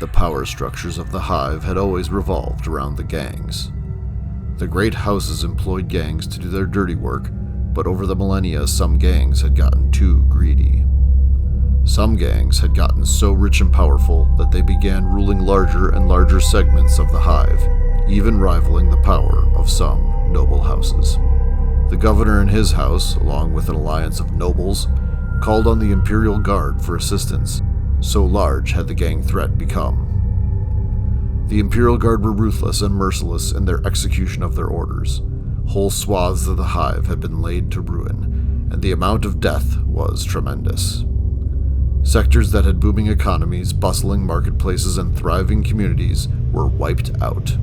The power structures of the Hive had always revolved around the gangs. The great houses employed gangs to do their dirty work, but over the millennia some gangs had gotten too greedy. Some gangs had gotten so rich and powerful that they began ruling larger and larger segments of the Hive, even rivaling the power of some noble houses. The governor and his house, along with an alliance of nobles, called on the Imperial Guard for assistance, so large had the gang threat become. The Imperial Guard were ruthless and merciless in their execution of their orders. Whole swaths of the Hive had been laid to ruin, and the amount of death was tremendous. Sectors that had booming economies, bustling marketplaces, and thriving communities were wiped out.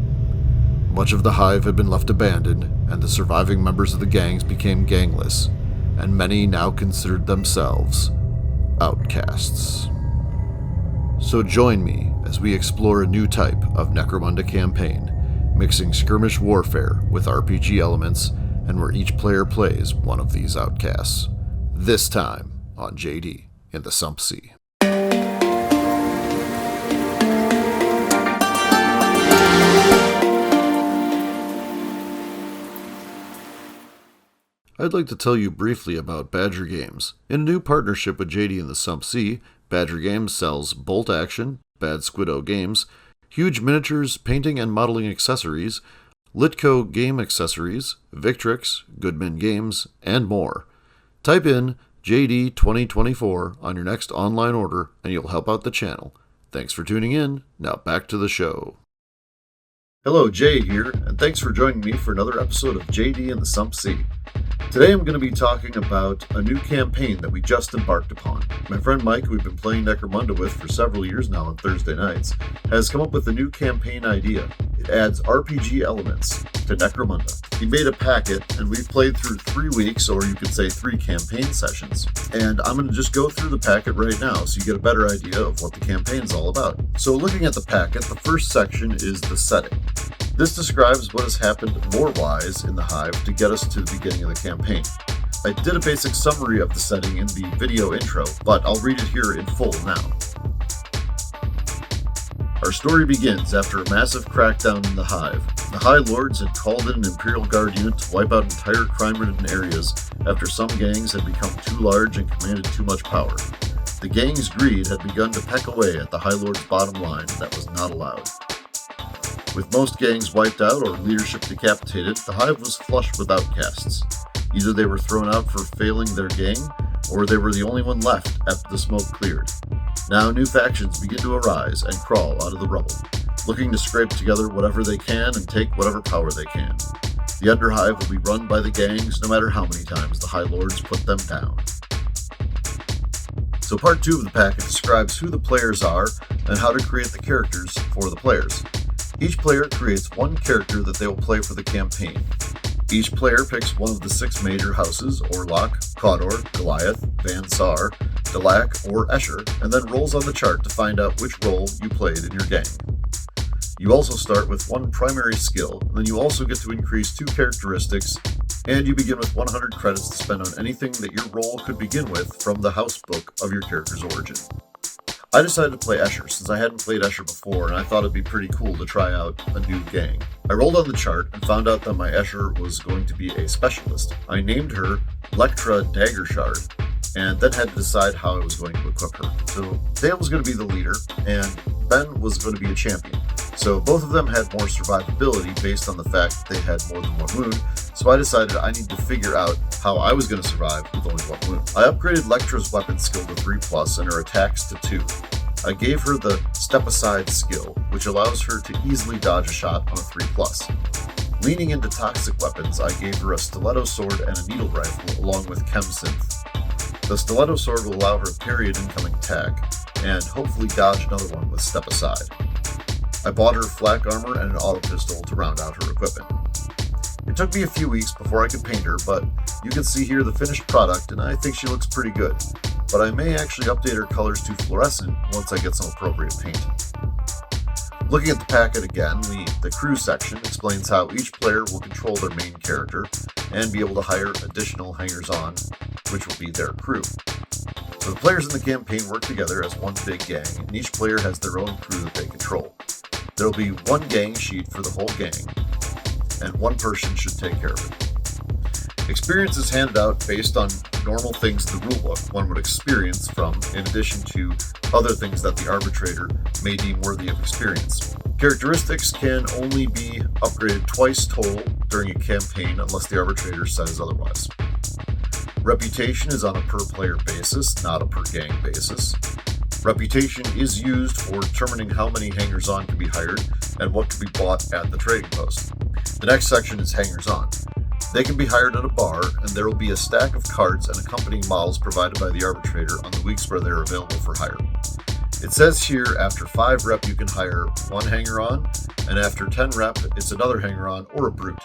Much of the Hive had been left abandoned, and the surviving members of the gangs became gangless, and many now considered themselves outcasts. So join me as we explore a new type of Necromunda campaign, mixing skirmish warfare with RPG elements, and where each player plays one of these outcasts. This time on JD in the Sump Sea. I'd like to tell you briefly about Badger Games. In a new partnership with JD in the Sump Sea, Badger Games sells Bolt Action, Bad Squiddo Games, huge miniatures, painting and modeling accessories, Litco game accessories, Victrix, Goodman Games, and more. Type in JD 2024 on your next online order and you'll help out the channel. Thanks for tuning in. Now back to the show. Hello, Jay here, and thanks for joining me for another episode of JD in the Sump Sea. Today I'm going to be talking about a new campaign that we just embarked upon. My friend Mike, who we've been playing Necromunda with for several years now on Thursday nights, has come up with a new campaign idea. It adds RPG elements to Necromunda. He made a packet, and we've played through 3 weeks, or you could say 3 campaign sessions. And I'm going to just go through the packet right now so you get a better idea of what the campaign is all about. So looking at the packet, the first section is the setting. This describes what has happened lore-wise in the Hive to get us to the beginning of the campaign. I did a basic summary of the setting in the video intro, but I'll read it here in full now. Our story begins after a massive crackdown in the Hive. The High Lords had called in an Imperial Guard unit to wipe out entire crime-ridden areas after some gangs had become too large and commanded too much power. The gang's greed had begun to peck away at the High Lord's bottom line that was not allowed. With most gangs wiped out or leadership decapitated, the Hive was flush with outcasts. Either they were thrown out for failing their gang, or they were the only one left after the smoke cleared. Now new factions begin to arise and crawl out of the rubble, looking to scrape together whatever they can and take whatever power they can. The Underhive will be run by the gangs no matter how many times the High Lords put them down. So part 2 of the packet describes who the players are and how to create the characters for the players. Each player creates one character that they will play for the campaign. Each player picks one of the 6 major houses, Orlok, Cawdor, Goliath, Van Saar, Dalak, or Escher, and then rolls on the chart to find out which role you played in your gang. You also start with 1 primary skill, and then you also get to increase 2 characteristics, and you begin with 100 credits to spend on anything that your role could begin with from the house book of your character's origin. I decided to play Escher since I hadn't played Escher before and I thought it'd be pretty cool to try out a new gang. I rolled on the chart and found out that my Escher was going to be a specialist. I named her Lektra Daggershard and then had to decide how I was going to equip her. So Dale was going to be the leader and Ben was going to be a champion. So both of them had more survivability based on the fact that they had more than 1 wound, so I decided I needed to figure out how I was going to survive with only 1 wound. I upgraded Lektra's weapon skill to 3+ and her attacks to 2. I gave her the Step Aside skill, which allows her to easily dodge a shot on a 3+. Leaning into toxic weapons, I gave her a stiletto sword and a needle rifle along with Chem Synth. The stiletto sword will allow her to parry an incoming attack, and hopefully dodge another one with Step Aside. I bought her flak armor and an auto pistol to round out her equipment. It took me a few weeks before I could paint her, but you can see here the finished product and I think she looks pretty good. But I may actually update her colors to fluorescent once I get some appropriate paint. Looking at the packet again, the crew section explains how each player will control their main character and be able to hire additional hangers-on, which will be their crew. So So the players in the campaign work together as one big gang, and each player has their own crew that they control. There will be one gang sheet for the whole gang, and one person should take care of it. Experience is handed out based on normal things in the rulebook one would experience from, in addition to other things that the arbitrator may deem worthy of experience. Characteristics can only be upgraded twice total during a campaign unless the arbitrator says otherwise. Reputation is on a per-player basis, not a per-gang basis. Reputation is used for determining how many hangers-on can be hired and what can be bought at the trading post. The next section is hangers-on. They can be hired at a bar, and there will be a stack of cards and accompanying models provided by the arbitrator on the weeks where they are available for hire. It says here after 5 rep you can hire 1 hanger-on, and after 10 rep it's another hanger-on or a brute.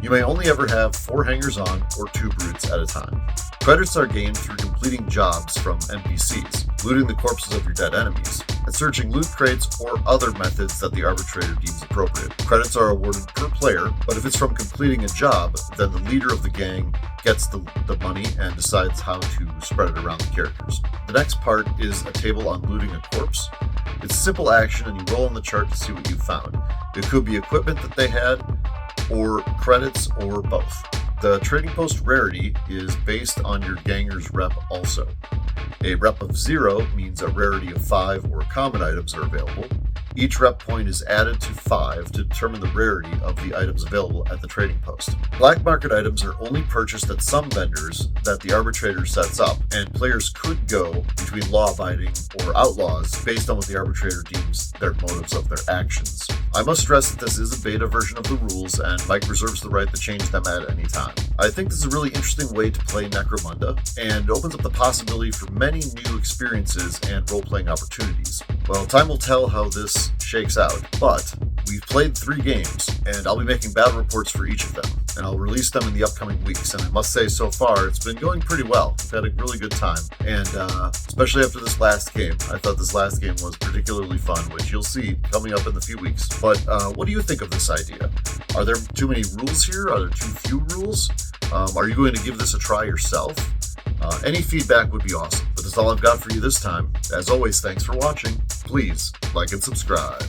You may only ever have 4 hangers-on or 2 brutes at a time. Credits are gained through completing jobs from NPCs, looting the corpses of your dead enemies, and searching loot crates or other methods that the arbitrator deems appropriate. Credits are awarded per player, but if it's from completing a job, then the leader of the gang gets the money and decides how to spread it around the characters. The next part is a table on looting a corpse. It's a simple action and you roll on the chart to see what you found. It could be equipment that they had, or credits, or both. The trading post rarity is based on your ganger's rep also. A rep of 0 means a rarity of 5 or common items are available. Each rep point is added to 5 to determine the rarity of the items available at the trading post. Black market items are only purchased at some vendors that the arbitrator sets up, and players could go between law-abiding or outlaws based on what the arbitrator deems their motives of their actions. I must stress that this is a beta version of the rules, and Mike reserves the right to change them at any time. I think this is a really interesting way to play Necromunda, and opens up the possibility for many new experiences and role-playing opportunities. Well, time will tell how this shakes out, but we've played 3 games, and I'll be making battle reports for each of them, and I'll release them in the upcoming weeks, and I must say so far it's been going pretty well. I've had a really good time, and especially after this last game. I thought this last game was particularly fun, which you'll see coming up in a few weeks. But what do you think of this idea? Are there too many rules here? Are there too few rules? Are you going to give this a try yourself? Any feedback would be awesome. But that's all I've got for you this time. As always, thanks for watching. Please like and subscribe.